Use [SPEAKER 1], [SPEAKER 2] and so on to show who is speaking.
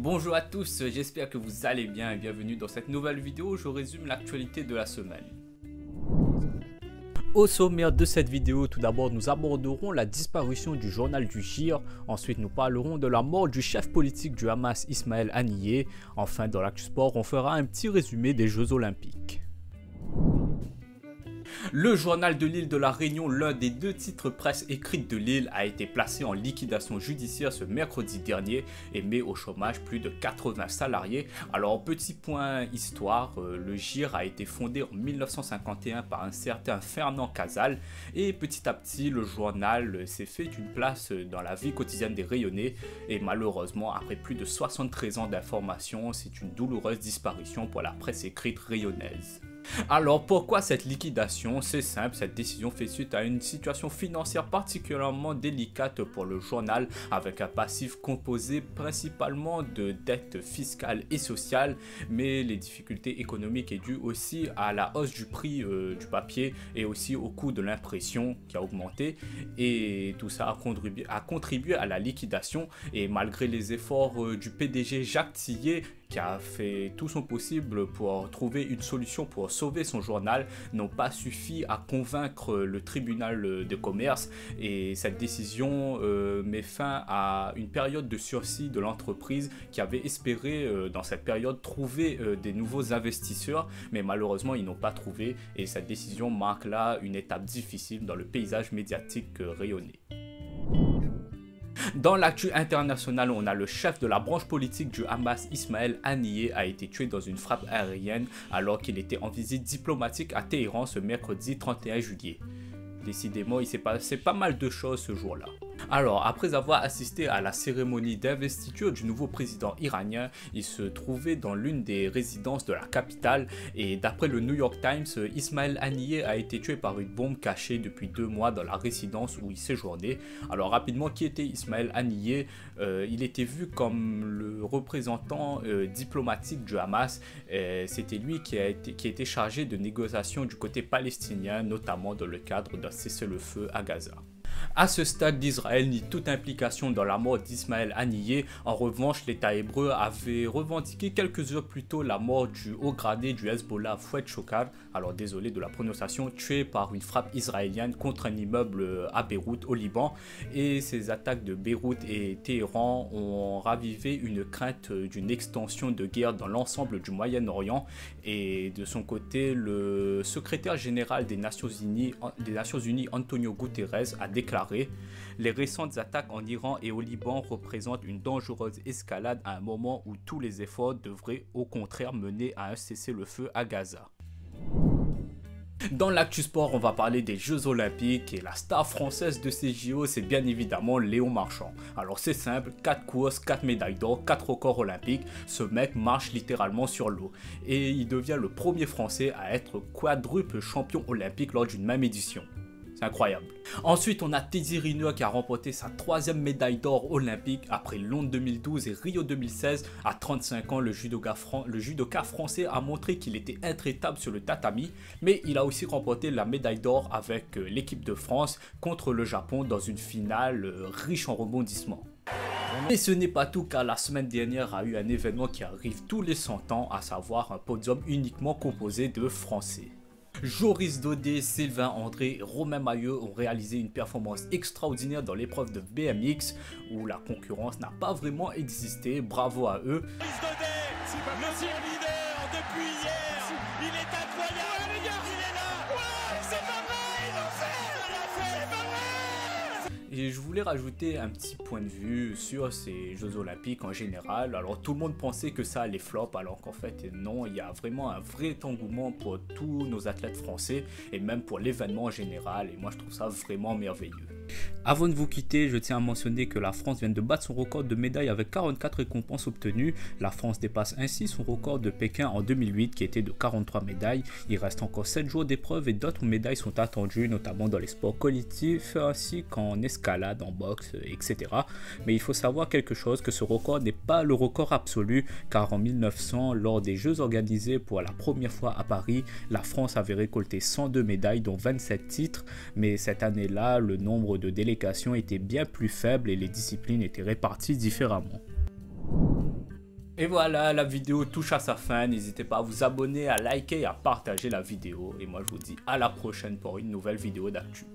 [SPEAKER 1] Bonjour à tous, j'espère que vous allez bien et bienvenue dans cette nouvelle vidéo où je résume l'actualité de la semaine. Au sommaire de cette vidéo, tout d'abord nous aborderons la disparition du journal du GIR, ensuite nous parlerons de la mort du chef politique du Hamas Ismaël Haniyeh, enfin dans l'actu sport on fera un petit résumé des Jeux Olympiques. Le journal de l'île de la Réunion, l'un des deux titres presse écrite de l'île, a été placé en liquidation judiciaire ce mercredi dernier et met au chômage plus de 80 salariés. Alors petit point histoire, le GIR a été fondé en 1951 par un certain Fernand Casal et petit à petit le journal s'est fait une place dans la vie quotidienne des Rayonnais et malheureusement après plus de 73 ans d'information, c'est une douloureuse disparition pour la presse écrite rayonnaise. Alors pourquoi cette liquidation? C'est simple, cette décision fait suite à une situation financière particulièrement délicate pour le journal avec un passif composé principalement de dettes fiscales et sociales, mais les difficultés économiques est dues aussi à la hausse du prix du papier et aussi au coût de l'impression qui a augmenté et tout ça a contribué à la liquidation et malgré les efforts du PDG Jacques Tillet qui a fait tout son possible pour trouver une solution pour sauver son journal, n'ont pas suffi à convaincre le tribunal de commerce et cette décision met fin à une période de sursis de l'entreprise qui avait espéré dans cette période trouver des nouveaux investisseurs, mais malheureusement ils n'ont pas trouvé et cette décision marque là une étape difficile dans le paysage médiatique rayonnais. Dans l'actu international, on a le chef de la branche politique du Hamas, Ismaël Haniyeh, a été tué dans une frappe aérienne alors qu'il était en visite diplomatique à Téhéran ce mercredi 31 juillet. Décidément, il s'est passé pas mal de choses ce jour-là. Alors, après avoir assisté à la cérémonie d'investiture du nouveau président iranien, il se trouvait dans l'une des résidences de la capitale et d'après le New York Times, Ismaël Haniyeh a été tué par une bombe cachée depuis 2 mois dans la résidence où il séjournait. Alors rapidement, qui était Ismaël Haniyeh? Il était vu comme le représentant diplomatique du Hamas. C'était lui qui était chargé de négociations du côté palestinien, notamment dans le cadre d'un cessez-le-feu à Gaza. À ce stade, d'Israël nie toute implication dans la mort d'Ismaël Haniyeh. En revanche, l'État hébreu avait revendiqué quelques heures plus tôt la mort du haut gradé du Hezbollah Fouad Shokar, alors désolé de la prononciation, tué par une frappe israélienne contre un immeuble à Beyrouth au Liban. Et ces attaques de Beyrouth et Téhéran ont ravivé une crainte d'une extension de guerre dans l'ensemble du Moyen-Orient. Et de son côté, le secrétaire général des Nations Unies Antonio Guterres a déclaré « Les récentes attaques en Iran et au Liban représentent une dangereuse escalade à un moment où tous les efforts devraient au contraire mener à un cessez-le-feu à Gaza ». Dans l'actu sport, on va parler des Jeux Olympiques et la star française de ces JO, c'est bien évidemment Léon Marchand. Alors c'est simple, 4 courses, 4 médailles d'or, 4 records olympiques, ce mec marche littéralement sur l'eau. Et il devient le premier français à être quadruple champion olympique lors d'une même édition. C'est incroyable. Ensuite, on a Teddy Riner qui a remporté sa 3e médaille d'or olympique après Londres 2012 et Rio 2016. À 35 ans, le judoka français a montré qu'il était intraitable sur le tatami, mais il a aussi remporté la médaille d'or avec l'équipe de France contre le Japon dans une finale riche en rebondissements. Mais ce n'est pas tout car la semaine dernière a eu un événement qui arrive tous les 100 ans, à savoir un podium uniquement composé de Français. Joris Daudet, Sylvain André et Romain Maillot ont réalisé une performance extraordinaire dans l'épreuve de BMX où la concurrence n'a pas vraiment existé, bravo à eux.
[SPEAKER 2] Joris Daudet, le leader depuis hier, il est incroyable, il est là, ouais, c'est pas vrai, il l'a fait, c'est pas vrai.
[SPEAKER 1] Et je voulais rajouter un petit point de vue sur ces Jeux Olympiques en général. Alors tout le monde pensait que ça allait flop alors qu'en fait non, il y a vraiment un vrai engouement pour tous nos athlètes français et même pour l'événement en général et moi je trouve ça vraiment merveilleux. Avant de vous quitter, je tiens à mentionner que la France vient de battre son record de médailles avec 44 récompenses obtenues. La France dépasse ainsi son record de Pékin en 2008 qui était de 43 médailles. Il reste encore 7 jours d'épreuve et d'autres médailles sont attendues, notamment dans les sports collectifs ainsi qu'en escalade, en boxe, etc. Mais il faut savoir quelque chose, que ce record n'est pas le record absolu car en 1900, lors des Jeux organisés pour la première fois à Paris, la France avait récolté 102 médailles dont 27 titres, mais cette année-là, le nombre de délégations était bien plus faible et les disciplines étaient réparties différemment. Et voilà, la vidéo touche à sa fin. N'hésitez pas à vous abonner, à liker et à partager la vidéo. Et moi, je vous dis à la prochaine pour une nouvelle vidéo d'actu.